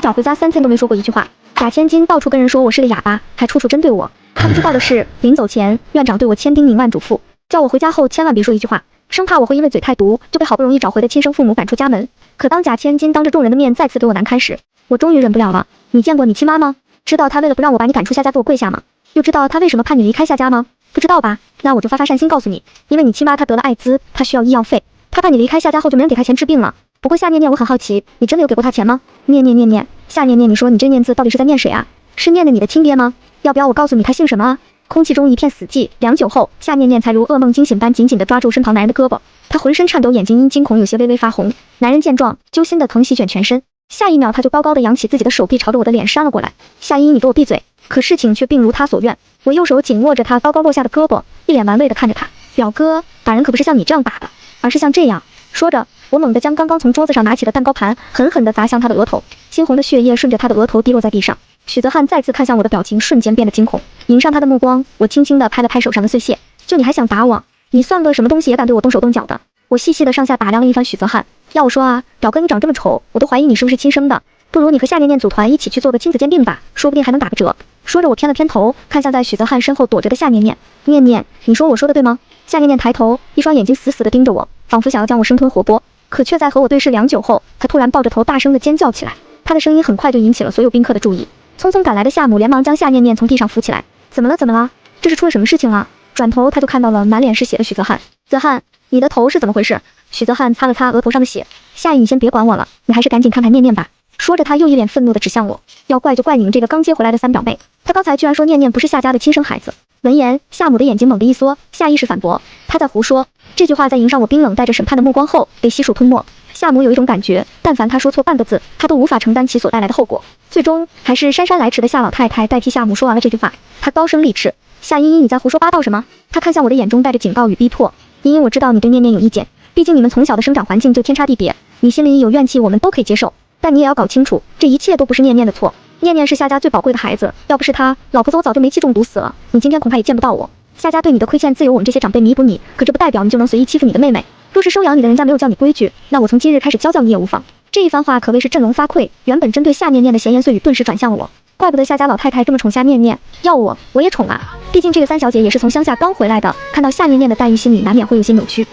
找回家3天都没说过一句话。贾千金到处跟人说我是个哑巴，还处处针对我。他不知道的是，临走前院长对我千叮咛万嘱咐，叫我回家后千万别说一句话，生怕我会因为嘴太毒就被好不容易找回的亲生父母赶出家门。可当贾千金当着众人的面再次给我难堪时，我终于忍不了了。你见过你亲妈吗？知道她为了不让我把你赶出夏家给我跪下吗？又知道她为什么怕你离开夏家吗？不知道吧？那我就发善心告诉你，因为你亲妈她得了艾滋，她需要医药费，她怕你离开夏家后就没人给她钱治病了。不过夏念念，我很好奇，你真的有给过她钱吗？念念，夏念念，你说你这念字到底是在念谁啊？是念的你的亲爹吗？要不要我告诉你他姓什么啊？空气中一片死寂，良久后，夏念念才如噩梦惊醒般紧紧地抓住身旁男人的胳膊，他浑身颤抖，眼睛因惊恐有些微微发红。男人见状，揪心的疼席卷全身，下一秒他就高高的扬起自己的手臂，朝着我的脸扇了过来。夏依依，你给我闭嘴！可事情却并如他所愿，我右手紧握着他高高落下的胳膊，一脸玩味地看着他。表哥，打人可不是像你这样打的，而是像这样。说着，我猛地将刚刚从桌子上拿起的蛋糕盘狠狠地砸向他的额头，猩红的血液顺着他的额头滴落在地上。许泽汉再次看向我的表情瞬间变得惊恐，迎上他的目光，我轻轻地拍了拍手上的碎屑。就你还想打我？你算个什么东西也敢对我动手动脚的？我细细的上下打量了一番许泽汉，要我说啊，表哥你长这么丑，我都怀疑你是不是亲生的。不如你和夏念念组团一起去做个亲子鉴定吧，说不定还能打个折。说着，我偏了偏头，看向在许泽汉身后躲着的夏念念。念念，你说我说的对吗？夏念念抬头，一双眼睛死死地盯着我，仿佛想要将我生吞活剥。可却在和我对视良久后，他突然抱着头大声地尖叫起来。他的声音很快就引起了所有宾客的注意。匆匆赶来的夏母连忙将夏念念从地上扶起来。怎么了？怎么了？这是出了什么事情了？转头他就看到了满脸是血的许泽汉。泽汉，你的头是怎么回事？许泽汉擦了擦额头上的血。夏姨，你先别管我了，你还是赶紧看看念念吧。说着，他又一脸愤怒地指向我，要怪就怪你们这个刚接回来的三表妹。他刚才居然说念念不是夏家的亲生孩子。闻言，夏母的眼睛猛地一缩，下意识反驳，他在胡说。这句话在迎上我冰冷带着审判的目光后，被悉数吞没。夏母有一种感觉，但凡他说错半个字，他都无法承担其所带来的后果。最终，还是姗姗来迟的夏老太太代替夏母说完了这句话。她高声厉斥：“夏依依，你在胡说八道什么？”她看向我的眼中带着警告与逼迫。依依，我知道你对念念有意见，毕竟你们从小的生长环境就天差地别，你心里有怨气，我们都可以接受。但你也要搞清楚，这一切都不是念念的错。念念是夏家最宝贵的孩子，要不是他，老婆子我早就煤气中毒死了，你今天恐怕也见不到我。夏家对你的亏欠自有我们这些长辈弥补你，可这不代表你就能随意欺负你的妹妹。若是收养你的人家没有教你规矩，那我从今日开始教你也无妨。这一番话可谓是振聋发聩，原本针对夏念念的闲言碎语顿时转向了我。怪不得夏家老太太这么宠夏念念，要我也宠啊。毕竟这个三小姐也是从乡下刚回来的，看到夏念念的待遇，心里难免会有些扭曲。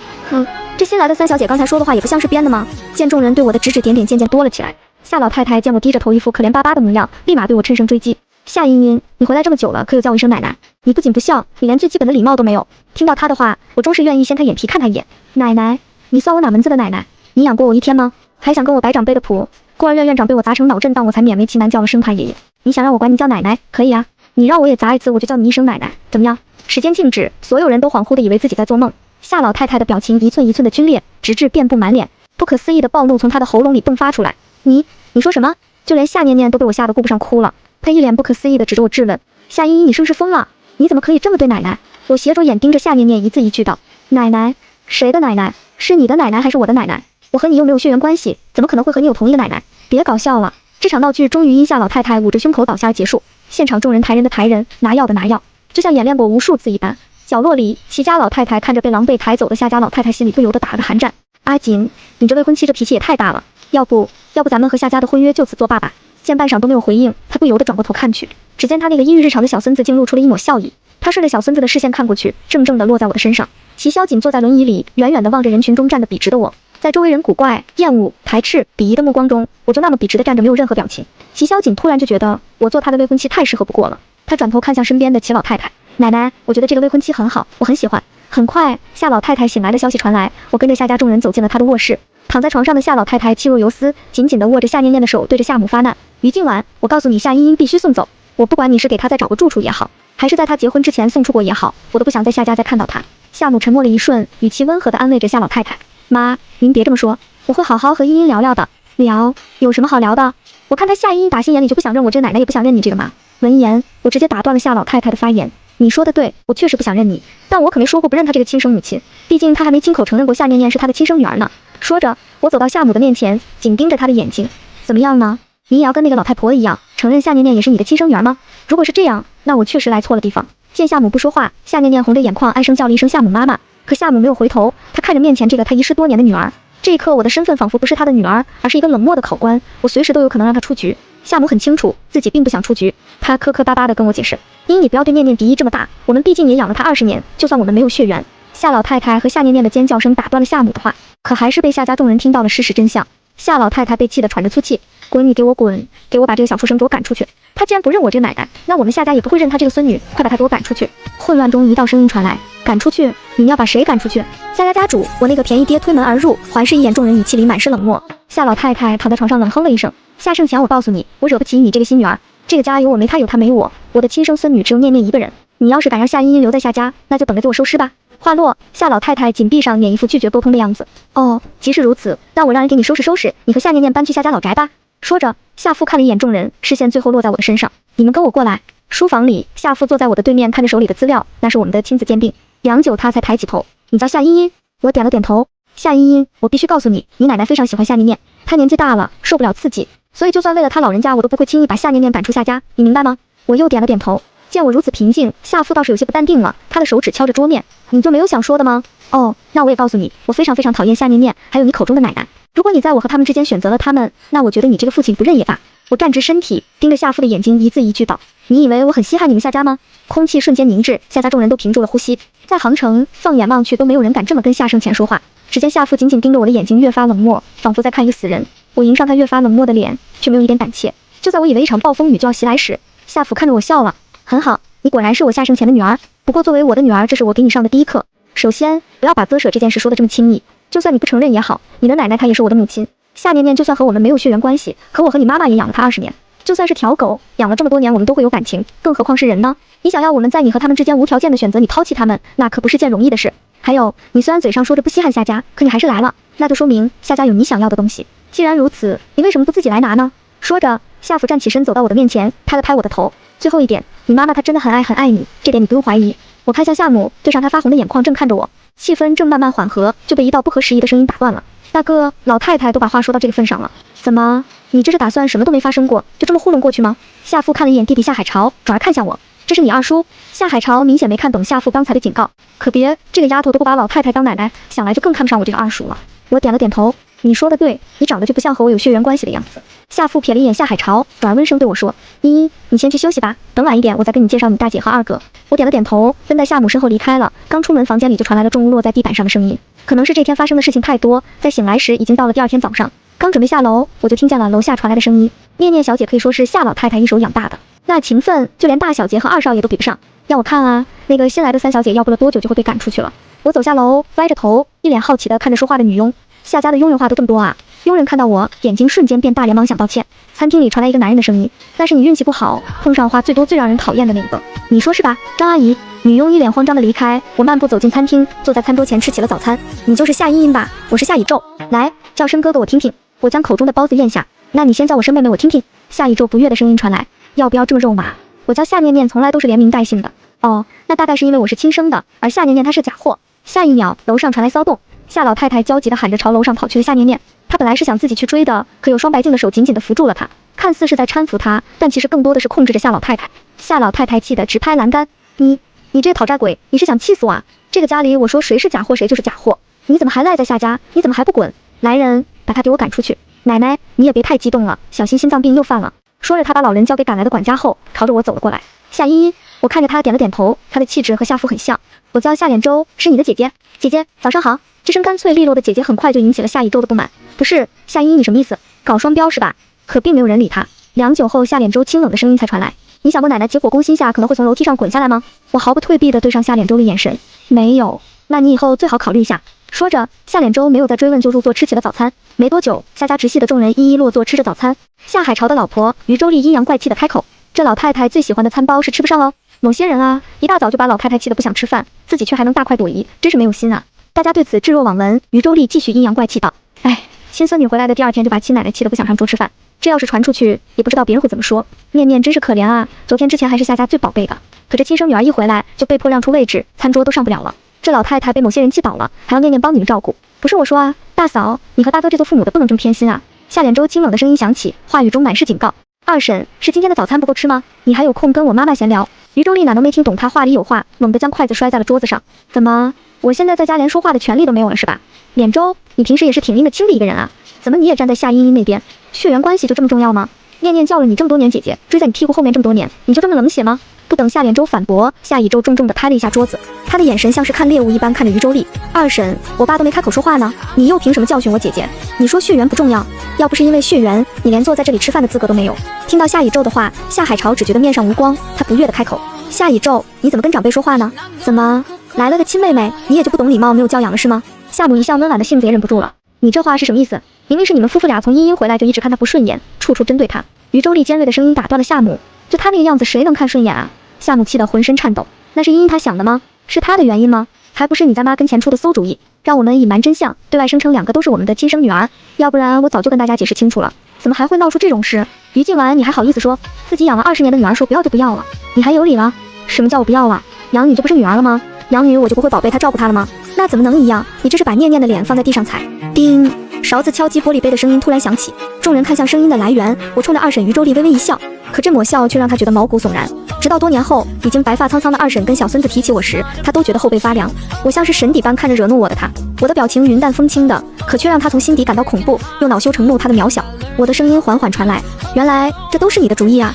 这新来的三小姐刚才说的话也不像是编的吗？见众人对我的指指点点渐渐多了起来，夏老太太见我低着头一副可怜巴巴的模样，立马对我趁胜追击。夏茵茵，你回来这么久了，可有叫我一声奶奶？你不仅不孝，你连最基本的礼貌都没有。听到她的话，我终是愿意掀开眼皮看她一眼。奶奶，你算我哪门子的奶奶？你养过我一天吗？还想跟我摆长辈的谱？孤儿院院长被我砸成脑震荡，我才勉为其难叫了声他爷爷。你想让我管你叫奶奶，可以啊。你让我也砸一次，我就叫你一声奶奶，怎么样？时间静止，所有人都恍惚的以为自己在做梦。夏老太太的表情一寸一寸的皲裂，直至遍布满脸，不可思议的暴怒从她的喉咙里迸发出来。你说什么？就连夏念念都被我吓得顾不上哭了。她一脸不可思议的指着我质问：夏依依，你是不是疯了？你怎么可以这么对奶奶？我斜着眼盯着夏念念，一字一句道：奶奶？谁的奶奶？是你的奶奶还是我的奶奶？我和你又没有血缘关系，怎么可能会和你有同一个奶奶？别搞笑了！这场闹剧终于因夏老太太捂着胸口倒下而结束。现场众人抬人的抬人，拿药的拿药，就像演练过无数次一般。角落里，齐家老太太看着被狼狈抬走的夏家老太太，心里不由得打了个寒战。阿锦，你这未婚妻这脾气也太大了，要不咱们和夏家的婚约就此作罢吧。见半晌都没有回应，他不由得转过头看去，只见他那个阴郁日常的小孙子竟露出了一抹笑意。他顺着小孙子的视线看过去，正正的落在我的身上。齐萧瑾坐在轮椅里，远远的望着人群中站得笔直的我，在周围人古怪、厌恶、排斥、鄙夷的目光中，我就那么笔直的站着，没有任何表情。齐萧瑾突然就觉得我做他的未婚妻太适合不过了，他转头看向身边的齐老太太，奶奶，我觉得这个未婚妻很好，我很喜欢。很快，夏老太太醒来的消息传来，我跟着夏家众人走进了她的卧室。躺在床上的夏老太太气若游丝，紧紧地握着夏念念的手，对着夏母发难：于今晚，我告诉你，夏茵茵必须送走。我不管你是给她再找个住处也好，还是在她结婚之前送出国也好，我都不想在夏家再看到她。夏母沉默了一瞬，语气温和地安慰着夏老太太：妈，您别这么说，我会好好和茵茵聊聊的。聊？有什么好聊的？我看她夏茵茵打心眼里就不想认我这奶奶，也不想认你这个妈。闻言，我直接打断了夏老太太的发言。你说的对，我确实不想认你，但我可没说过不认她这个亲生母亲，毕竟她还没亲口承认过夏念念是她的亲生女儿呢。说着，我走到夏母的面前，紧盯着她的眼睛。怎么样呢？你也要跟那个老太婆一样，承认夏念念也是你的亲生女儿吗？如果是这样，那我确实来错了地方。见夏母不说话，夏念念红着眼眶，哀声叫了一声夏母妈妈。可夏母没有回头，她看着面前这个她遗失多年的女儿。这一刻，我的身份仿佛不是她的女儿，而是一个冷漠的考官，我随时都有可能让她出局。夏母很清楚自己并不想出局，她磕磕巴巴地跟我解释：依你不要对念念敌意这么大，我们毕竟也养了她20年，就算我们没有血缘。夏老太太和夏念念的尖叫声打断了夏母的话，可还是被夏家众人听到了事实真相。夏老太太被气得喘着粗气：滚，你给我滚，给我把这个小畜生给我赶出去！她既然不认我这个奶奶，那我们夏家也不会认她这个孙女，快把她给我赶出去！混乱中，一道声音传来：赶出去？你要把谁赶出去？夏家家主，我那个便宜爹推门而入，环视一眼众人，语气里满是冷漠。夏老太太躺在床上冷哼了一声：夏盛强，我告诉你，我惹不起你这个新女儿。这个家有我没她，有她没我，我的亲生孙女只有念念一个人。你要是敢让夏茵茵留在夏家，那就等着给我收尸吧。话落，夏老太太紧闭上眼，一副拒绝沟通的样子。哦，即是如此，那我让人给你收拾收拾，你和夏念念搬去夏家老宅吧。说着，夏父看了一眼众人，视线最后落在我的身上。你们跟我过来。书房里，夏父坐在我的对面，看着手里的资料，那是我们的亲子鉴定。良久，他才抬起头。你叫夏茵茵？我点了点头。夏茵茵，我必须告诉你，你奶奶非常喜欢夏念念，她年纪大了，受不了刺激，所以就算为了她老人家，我都不会轻易把夏念念赶出夏家，你明白吗？我又点了点头。见我如此平静，夏父倒是有些不淡定了，他的手指敲着桌面。你就没有想说的吗？哦，那我也告诉你，我非常非常讨厌夏念念，还有你口中的奶奶。如果你在我和他们之间选择了他们，那我觉得你这个父亲不认也罢。我站直身体，盯着夏父的眼睛，一字一句道：你以为我很稀罕你们夏家吗？空气瞬间凝滞，夏家众人都屏住了呼吸。在杭城，放眼望去，都没有人敢这么跟夏盛前说话。只见夏父紧紧盯着我的眼睛，越发冷漠，仿佛在看一个死人。我迎上他越发冷漠的脸，却没有一点胆怯。就在我以为一场暴风雨就要袭来时，夏父看着我笑了：很好，你果然是我夏盛前的女儿。不过作为我的女儿，这是我给你上的第一课。首先，不要把割舍这件事说得这么轻易。就算你不承认也好，你的奶奶她也是我的母亲。夏念念就算和我们没有血缘关系，可我和你妈妈也养了她20年。就算是条狗，养了这么多年，我们都会有感情，更何况是人呢？你想要我们在你和他们之间无条件的选择你抛弃他们，那可不是件容易的事。还有，你虽然嘴上说着不稀罕夏家，可你还是来了，那就说明夏家有你想要的东西。既然如此，你为什么不自己来拿呢？说着，夏父站起身走到我的面前，拍了拍我的头。最后一点，你妈妈她真的很爱你，这点你不用怀疑。我看向夏母，对上她发红的眼眶正看着我，气氛正慢慢缓和，就被一道不合时宜的声音打断了。大哥，老太太都把话说到这个份上了，怎么，你这是打算什么都没发生过，就这么糊弄过去吗？夏父看了一眼弟弟夏海潮，转而看向我，这是你二叔。夏海潮明显没看懂夏父刚才的警告，可别，这个丫头都不把老太太当奶奶，想来就更看不上我这个二叔了。我点了点头，你说的对，你长得就不像和我有血缘关系的样子。夏父瞥了一眼夏海潮，转而温声对我说：依依，你先去休息吧，等晚一点我再跟你介绍你大姐和二哥。我点了点头，跟在夏母身后离开了。刚出门，房间里就传来了重物落在地板上的声音，可能是这天发生的事情太多，在醒来时已经到了第二天早上。刚准备下楼，我就听见了楼下传来的声音。念念小姐可以说是夏老太太一手养大的，那情分就连大小姐和二少爷都比不上。要我看啊，那个新来的三小姐要不了多久就会被赶出去了。我走下楼，歪着头，一脸好奇地看着说话的女佣。夏家的佣人话都这么多啊！佣人看到我，眼睛瞬间变大，连忙想道歉。餐厅里传来一个男人的声音：那是你运气不好，碰上话最多最让人讨厌的那个。你说是吧，张阿姨？女佣一脸慌张地离开。我漫步走进餐厅，坐在餐桌前吃起了早餐。你就是夏茵茵吧？我是夏宇宙。来，叫声哥哥我听听。我将口中的包子咽下。那你先叫我声妹妹我听听。夏宇宙不悦的声音传来。要不要这么肉麻？我叫夏念念从来都是连名带姓的。哦，那大概是因为我是亲生的，而夏念念她是假货。下一秒，楼上传来骚动，夏老太太焦急地喊着朝楼上跑去的夏念念。她本来是想自己去追的，可有双白净的手紧紧地扶住了她，看似是在搀扶她，但其实更多的是控制着夏老太太。夏老太太气得直拍栏杆：你这个讨债鬼，你是想气死我啊？这个家里我说谁是假货谁就是假货，你怎么还赖在夏家？你怎么还不滚？来人，把他给我赶出去！奶奶，你也别太激动了，小心心脏病又犯了。说着，他把老人交给赶来的管家后，朝着我走了过来。夏茵茵，我看着他点了点头，他的气质和夏父很像。我叫夏脸舟，是你的姐姐。姐姐，早上好。这声干脆利落的姐姐很快就引起了夏一舟的不满。不是，夏茵茵，你什么意思？搞双标是吧？可并没有人理他。良久后，夏脸舟清冷的声音才传来：你想我奶奶急火攻心下可能会从楼梯上滚下来吗？我毫不退避地对上夏脸舟的眼神。没有。那你以后最好考虑一下。说着，夏脸舟没有再追问，就入座吃起了早餐。没多久，夏家直系的众人一一落座吃着早餐。夏海潮的老婆于周丽阴阳怪气地开口：这老太太最喜欢的餐包是吃不上哦。某些人啊，一大早就把老太太气得不想吃饭，自己却还能大快朵颐，真是没有心啊。大家对此置若罔闻。于周丽继续阴阳怪气道：哎，新孙女回来的第二天就把亲奶奶气得不想上桌吃饭，这要是传出去，也不知道别人会怎么说。念念真是可怜啊，昨天之前还是夏家最宝贝的，可这亲生女儿一回来就被迫让出位置，餐桌都上不了了。这老太太被某些人气倒了，还要念念帮你们照顾。不是我说啊，大嫂，你和大哥这做父母的不能这么偏心啊。夏脸舟清冷的声音响起，话语中满是警告。二婶，是今天的早餐不够吃吗？你还有空跟我妈妈闲聊。于周丽哪能没听懂他话里有话，猛地将筷子摔在了桌子上。怎么，我现在在家连说话的权利都没有了是吧？脸舟，你平时也是挺拎得清的一个人啊，怎么你也站在夏茵茵那边？血缘关系就这么重要吗？念念叫了你这么多年姐姐，追在你屁股后面这么多年，你就这么冷血吗？不等夏衍周反驳，夏以宙重重地拍了一下桌子，他的眼神像是看猎物一般看着于周丽。二婶，我爸都没开口说话呢，你又凭什么教训我姐姐？你说血缘不重要，要不是因为血缘，你连坐在这里吃饭的资格都没有。听到夏以宙的话，夏海潮只觉得面上无光，他不悦地开口：夏以宙，你怎么跟长辈说话呢？怎么来了个亲妹妹，你也就不懂礼貌，没有教养了是吗？夏母一向温婉的性子也忍不住了，你这话是什么意思？明明是你们夫妇俩从茵茵回来就一直看她不顺眼，处处针对她。于周丽尖锐的声音打断了夏母，就她那个样子，谁能看顺眼啊？夏母气得浑身颤抖，那是茵茵她想的吗？是她的原因吗？还不是你在妈跟前出的馊主意，让我们隐瞒真相，对外声称两个都是我们的亲生女儿，要不然我早就跟大家解释清楚了，怎么还会闹出这种事？于静婉，你还好意思说自己养了20年的女儿说不要就不要了？你还有理了？什么叫我不要了？养女就不是女儿了吗？养女我就不会宝贝她照顾她了吗？那怎么能一样？你这是把念念的脸放在地上踩。叮，勺子敲击玻璃杯的声音突然响起，众人看向声音的来源，我冲着二婶于周丽微微一笑，可这抹笑却让她觉得毛骨悚然。直到多年后，已经白发苍苍的二婶跟小孙子提起我时，她都觉得后背发凉。我像是神邸般看着惹怒我的她，我的表情云淡风轻的，可却让她从心底感到恐怖，又恼羞成怒她的渺小。我的声音缓缓传来，原来这都是你的主意啊！